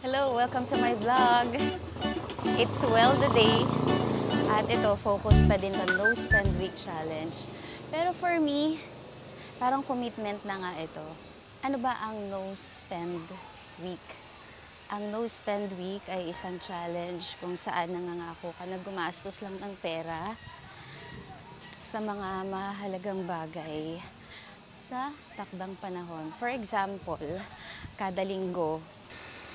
Hello! Welcome to my vlog! It's well the day at ito, focus pa din on No Spend Week Challenge. Pero for me, parang commitment na nga ito. Ano ba ang No Spend Week? Ang No Spend Week ay isang challenge kung saan nangangako ka na gumastos lang ng pera sa mga mahalagang bagay sa takdang panahon. For example, kada linggo,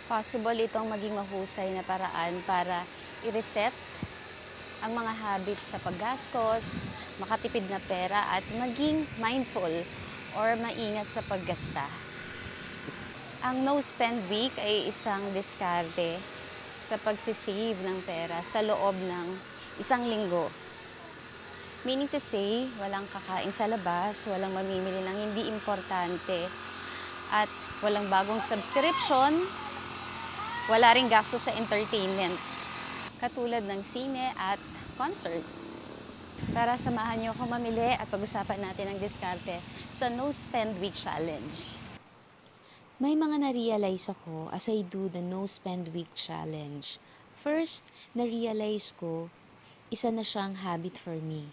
possible itong maging mahusay na paraan para i-reset ang mga habits sa paggastos, makatipid na pera at maging mindful or maingat sa paggasta. Ang No Spend Week ay isang diskarte sa pagsisave ng pera sa loob ng isang linggo. Meaning to say, walang kakain sa labas, walang mamimili ng hindi importante, at walang bagong subscription, wala ring gasto sa entertainment, katulad ng sine at concert. Tara, samahan niyo ako mamili at pag-usapan natin ang diskarte sa No Spend Week Challenge. May mga na-realize ako as I do the No Spend Week Challenge. First, na-realize ko, isa na siyang habit for me.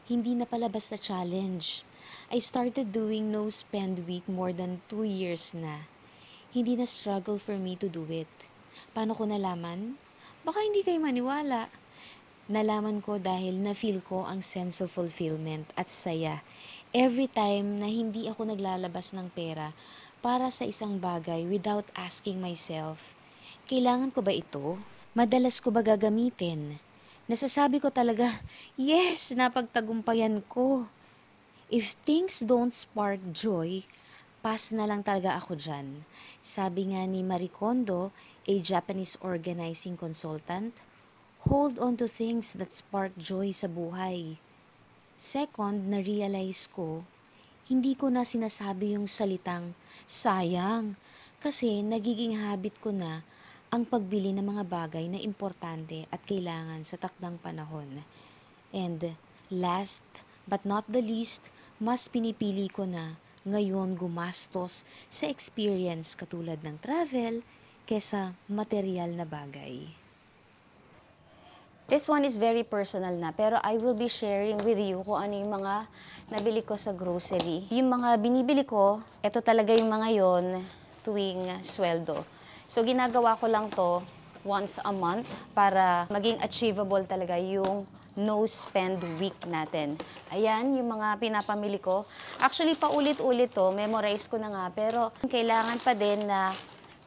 Hindi na pala basta challenge. I started doing No Spend Week more than 2 years na. Hindi na struggle for me to do it. Paano ko nalaman? Baka hindi kayo maniwala. Nalaman ko dahil na-feel ko ang sense of fulfillment at saya every time na hindi ako naglalabas ng pera para sa isang bagay without asking myself, kailangan ko ba ito? Madalas ko ba gagamitin? Nasasabi ko talaga, yes, napagtagumpayan ko. If things don't spark joy, pass na lang talaga ako dyan. Sabi nga ni Marie Kondo, a Japanese organizing consultant, hold on to things that spark joy sa buhay. Second, na-realize ko, hindi ko na sinasabi yung salitang sayang kasi nagiging habit ko na ang pagbili ng mga bagay na importante at kailangan sa takdang panahon. And last but not the least, mas pinipili ko na ngayon gumastos sa experience katulad ng travel kesa material na bagay. This one is very personal na, pero I will be sharing with you kung ano yung mga nabili ko sa grocery. Yung mga binibili ko, ito talaga yung mga yon tuwing sweldo. So ginagawa ko lang to once a month para maging achievable talaga yung No Spend Week natin. Ayan, yung mga pinapamili ko. Actually, paulit-ulit to, memorize ko na nga, pero kailangan pa din na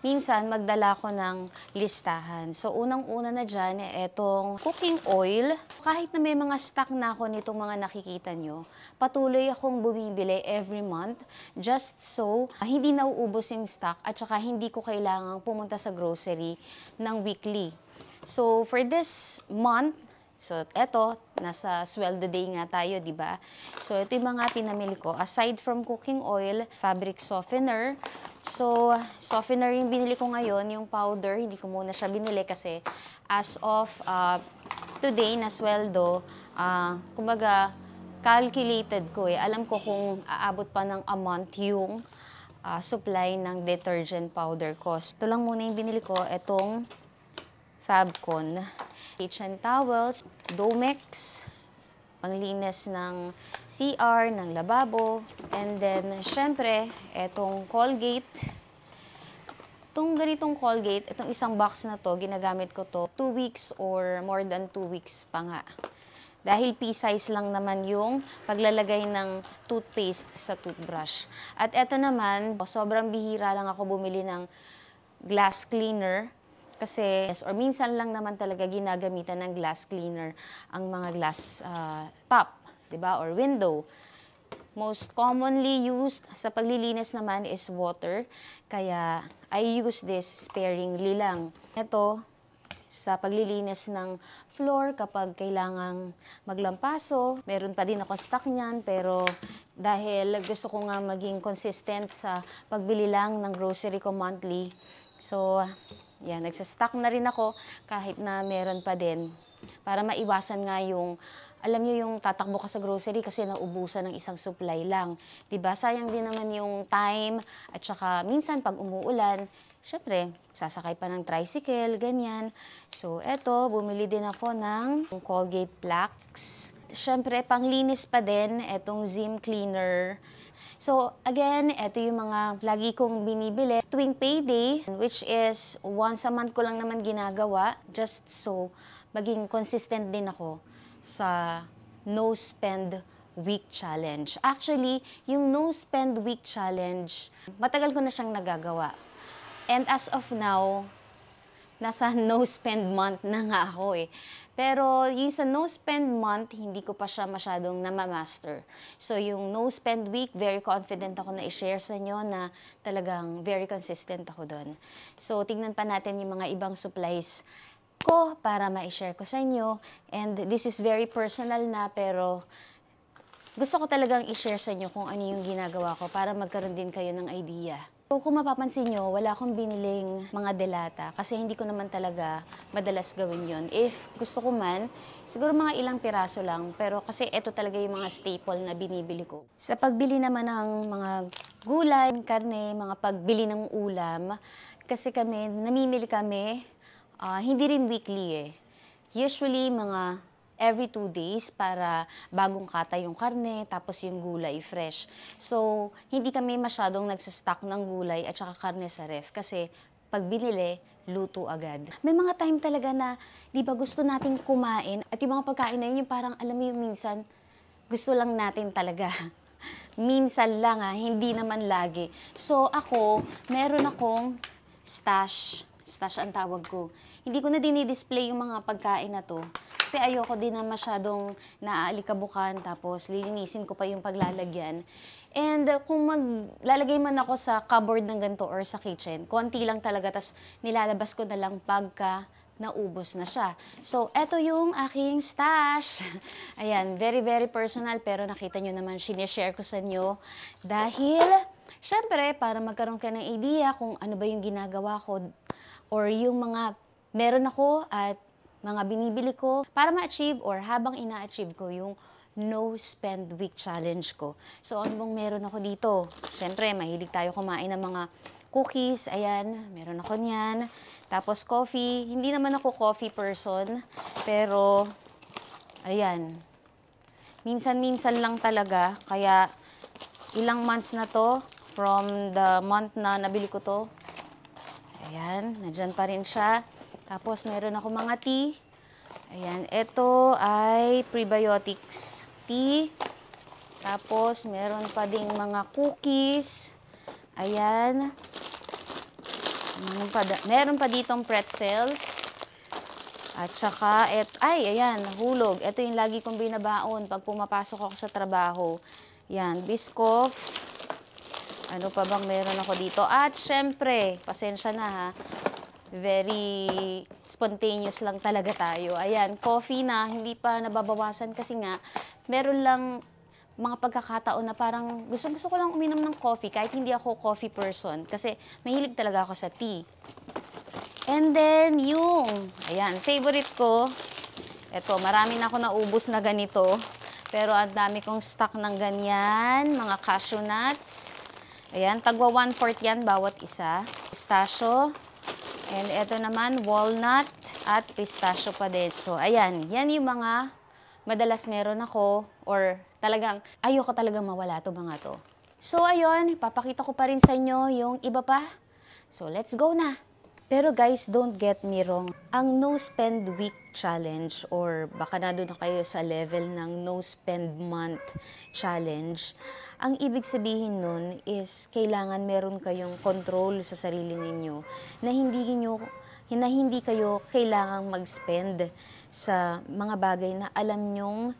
minsan magdala ko ng listahan. So, unang-una na dyan, etong cooking oil. Kahit na may mga stock na ako nitong mga nakikita nyo, patuloy akong bumibili every month just so hindi nauubos yung stock at saka hindi ko kailangang pumunta sa grocery ng weekly. So, for this month, so, eto, nasa sweldo day nga tayo, di ba? So, ito yung mga pinamili ko. Aside from cooking oil, fabric softener. So, softener yung binili ko ngayon, yung powder, hindi ko muna siya binili kasi as of today na sweldo, kumbaga, calculated ko eh. Alam ko kung aabot pa ng a month yung supply ng detergent powder ko. Ito lang muna yung binili ko, etong Fabcon. Kitchen towels, Domex, panglinis ng CR, ng lababo, and then, syempre, etong Colgate. Itong ganitong Colgate, itong isang box na to, ginagamit ko to 2 weeks or more than 2 weeks pa nga. Dahil pea-size lang naman yung paglalagay ng toothpaste sa toothbrush. At eto naman, sobrang bihira lang ako bumili ng glass cleaner. Kasi, or minsan lang naman talaga ginagamitan ng glass cleaner ang mga glass top, diba? Or window. Most commonly used sa paglilinis naman is water. Kaya, I use this sparingly lang. Ito, sa paglilinis ng floor kapag kailangang maglampaso. Meron pa din ako stock niyan, pero dahil gusto ko nga maging consistent sa pagbili lang ng grocery ko monthly, so, yan, nagsastock na rin ako kahit na meron pa din. Para maiwasan nga yung, alam niyo yung tatakbo ka sa grocery kasi naubusan ng isang supply lang. Diba? Sayang din naman yung time at saka minsan pag umuulan, syempre, sasakay pa ng tricycle, ganyan. So, eto, bumili din ako ng Colgate Plaques. Syempre, panglinis pa din, etong Zim Cleaner. So, again, ito yung mga lagi kong binibili tuwing payday, which is once a month ko lang naman ginagawa, just so maging consistent din ako sa no spend week challenge. Actually, yung no spend week challenge, matagal ko na siyang nagagawa. And as of now, nasa no spend month na nga ako eh. Pero yung sa no spend month, hindi ko pa siya masyadong namamaster. So yung no spend week, very confident ako na i-share sa inyo na talagang very consistent ako doon. So tingnan pa natin yung mga ibang supplies ko para ma-share ko sa inyo. And this is very personal na, pero gusto ko talagang i-share sa inyo kung ano yung ginagawa ko para magkaroon din kayo ng idea. So, kung mapapansin nyo, wala akong biniling mga delata kasi hindi ko naman talaga madalas gawin yon. If gusto ko man, siguro mga ilang piraso lang, pero kasi ito talaga yung mga staple na binibili ko. Sa pagbili naman ng mga gulay, karne, mga pagbili ng ulam, kasi namimili kami, hindi rin weekly eh. Usually, mga every 2 days para bagong kata yung karne, tapos yung gulay fresh. So, hindi kami masyadong nagsastock ng gulay at saka karne sa ref kasi pag binili, luto agad. May mga time talaga na, di ba gusto nating kumain at yung mga pagkain na yun, yung parang alam mo yung minsan, gusto lang natin talaga. Minsan lang hindi naman lagi. So, ako, meron akong stash. Stash ang tawag ko. Hindi ko na dinidisplay yung mga pagkain na to. Kasi ayoko din na masyadong naaalikabukan, tapos lilinisin ko pa yung paglalagyan. And kung maglalagay man ako sa cupboard ng ganito or sa kitchen, konti lang talaga, tas nilalabas ko na lang pagka naubos na siya. So, eto yung aking stash. Ayan, very, very personal, pero nakita nyo naman, sinishare ko sa inyo. Dahil, syempre, para magkaroon ka ng idea kung ano ba yung ginagawa ko or yung mga meron ako at mga binibili ko para ma-achieve or habang ina-achieve ko yung no spend week challenge ko. So, ano bang meron ako dito? Siyempre, mahilig tayo kumain ng mga cookies. Ayan, meron ako niyan. Tapos coffee. Hindi naman ako coffee person, pero ayan. Minsan-minsan lang talaga. Kaya ilang months na to from the month na nabili ko to. Ayan, nandyan pa rin siya. Tapos, meron ako mga tea. Ayan, ito ay prebiotics tea. Tapos, meron pa ding mga cookies. Ayan. Meron pa ditong pretzels. At saka, ayan, nahulog. Ito yung lagi kong binabaon pag pumapasok ako sa trabaho. Ayan, Biscoff. Ano pa bang meron ako dito? At syempre, pasensya na ha. Very spontaneous lang talaga tayo. Ayan, coffee na, hindi pa nababawasan kasi nga, meron lang mga pagkakataon na parang gusto ko lang uminom ng coffee kahit hindi ako coffee person kasi mahilig talaga ako sa tea. And then, ayan, favorite ko, eto, marami na ako naubos na ganito, pero ang dami kong stock ng ganyan, mga cashew nuts. Ayan, tagwa 1/4 yan bawat isa. Pistachio. And ito naman, walnut at pistachio pa din. So, ayan. Yan yung mga madalas meron ako or talagang ayoko talagang mawala to mga to. So, ayun. Papakita ko pa rin sa inyo yung iba pa. So, let's go na. Pero guys, don't get me wrong. Ang no spend week challenge or baka na doon na kayo sa level ng no spend month challenge, ang ibig sabihin nun is kailangan meron kayong control sa sarili ninyo na hindi kayo kailangang mag-spend sa mga bagay na alam nyong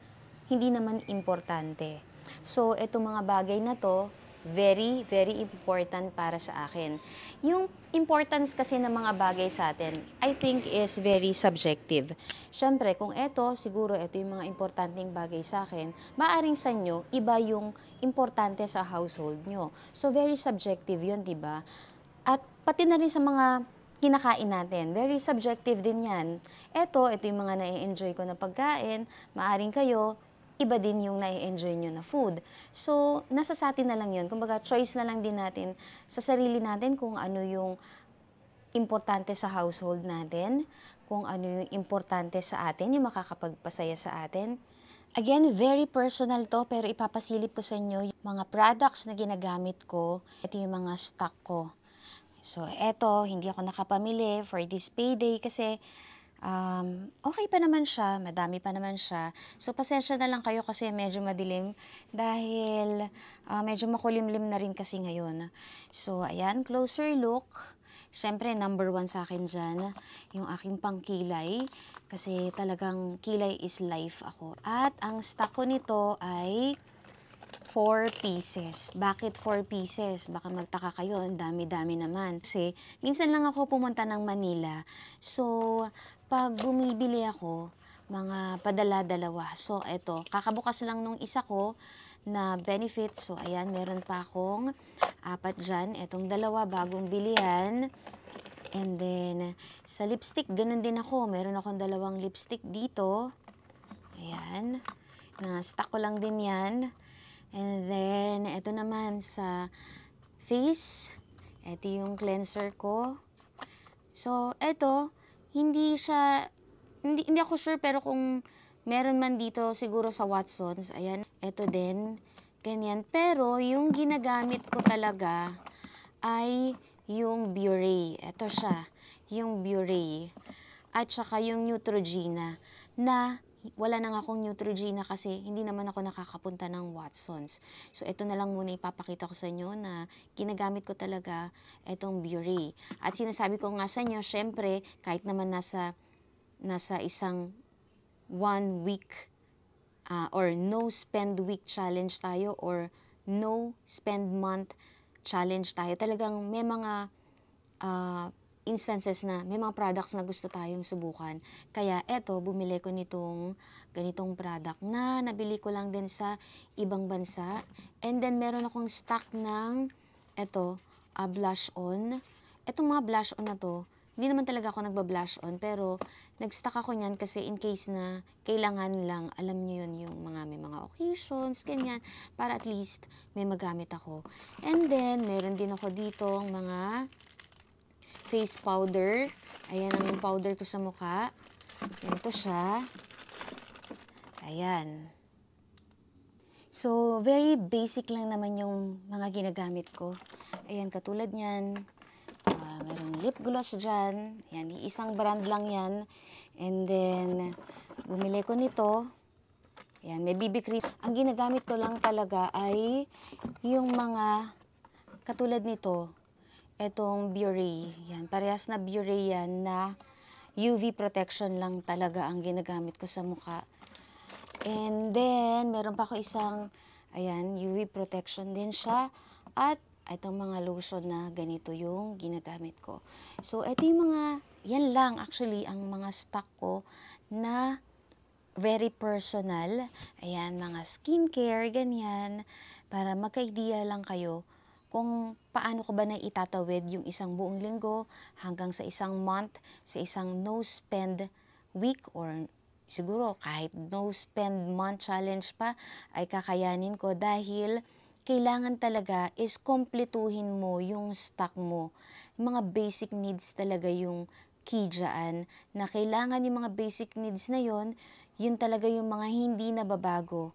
hindi naman importante. So, itong mga bagay na to, very, very important para sa akin. Yung importance kasi ng mga bagay sa atin, I think is very subjective. Siyempre, kung siguro ito yung mga importanteng bagay sa akin, maaring sa inyo, iba yung importante sa household nyo. So, very subjective yun, diba? At pati na rin sa mga kinakain natin, very subjective din yan. Ito yung mga na-enjoy ko na pagkain, maaring kayo, iba din yung na-enjoy nyo na food. So, nasa sa atin na lang yun. Kumbaga, choice na lang din natin sa sarili natin kung ano yung importante sa household natin, kung ano yung importante sa atin, yung makakapagpasaya sa atin. Again, very personal to, pero ipapasilip ko sa inyo yung mga products na ginagamit ko. Ito yung mga stock ko. So, eto, hindi ako nakapamili for this payday kasi okay pa naman siya, madami pa naman siya. So, pasensya na lang kayo kasi medyo madilim dahil medyo makulimlim na rin kasi ngayon. So, ayan, closer look. Siyempre, number 1 sa akin dyan, yung aking pangkilay. Kasi talagang kilay is life ako. At ang stock ko nito ay 4 pieces. Bakit 4 pieces? Baka magtaka kayo, ang dami-dami naman. Kasi minsan lang ako pumunta ng Manila. So, pag bumibili ako, mga padala-dalawa. So, eto, kakabukas lang nung isa ko na benefit. So, ayan, meron pa akong 4 dyan. Etong dalawa, bagong bilihan. And then, sa lipstick, ganun din ako. Meron akong 2 lipstick dito. Ayan. Na-stock ko lang din yan. And then, ito naman sa face. Ito yung cleanser ko. So, ito, hindi ako sure, pero kung meron man dito, siguro sa Watsons, ayan, ito din, ganyan. Pero, yung ginagamit ko talaga ay yung Biore. Ito siya, yung Biore. At saka yung Neutrogena na wala na akong Neutrogena kasi hindi naman ako nakakapunta ng Watsons. So, ito na lang muna ipapakita ko sa inyo na ginagamit ko talaga itong Biore. At sinasabi ko nga sa inyo, syempre, kahit naman nasa isang 1 week or no spend week challenge tayo or no spend month challenge tayo, talagang may mga instances na may mga products na gusto tayong subukan. Kaya eto, bumili ko nitong ganitong product na nabili ko lang din sa ibang bansa. And then meron akong stock ng eto, blush on. Etong mga blush on na to, hindi naman talaga ako nagba-blush on, pero nag-stock ako niyan kasi in case na kailangan lang, alam niyo yun, yung may mga occasions, ganyan, para at least may magamit ako. And then, meron din ako dito mga face powder. Ayan ang powder ko sa mukha. Ito siya. Ayan. So, very basic lang naman yung mga ginagamit ko. Ayan, katulad niyan. Merong lip gloss dyan. Ayan, isang brand lang yan. And then, bumili ko nito. Ayan, may BB cream. Ang ginagamit ko lang talaga ay yung mga katulad nito. Etong Biore. Yan, parehas na Biore yan na UV protection lang talaga ang ginagamit ko sa mukha. And then, meron pa ako isang, ayan, UV protection din siya. At itong mga lotion na ganito yung ginagamit ko. So, ito yung mga, yan lang actually ang mga stock ko na very personal. Ayan, mga skincare, ganyan. Para magka-idea lang kayo kung paano ko ba na itatawid yung isang buong linggo hanggang sa isang month, sa isang no-spend week or siguro kahit no-spend month challenge pa ay kakayanin ko dahil kailangan talaga is kompletuhin mo yung stock mo. Yung mga basic needs talaga yung key dyan, na kailangan yung mga basic needs na yun talaga yung mga hindi nababago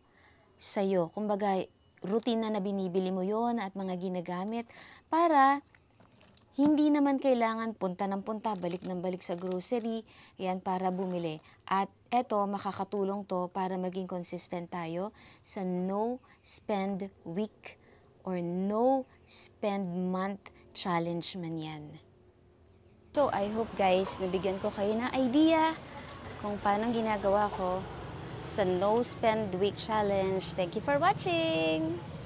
sa'yo. Kumbaga, routine na binibili mo yon at mga ginagamit para hindi naman kailangan punta ng punta, balik ng balik sa grocery, yan para bumili. At eto, makakatulong to para maging consistent tayo sa no spend week or no spend month challenge man yan. So, I hope guys, nabigyan ko kayo ng idea kung paano ginagawa ko sa no spend week challenge. Thank you for watching!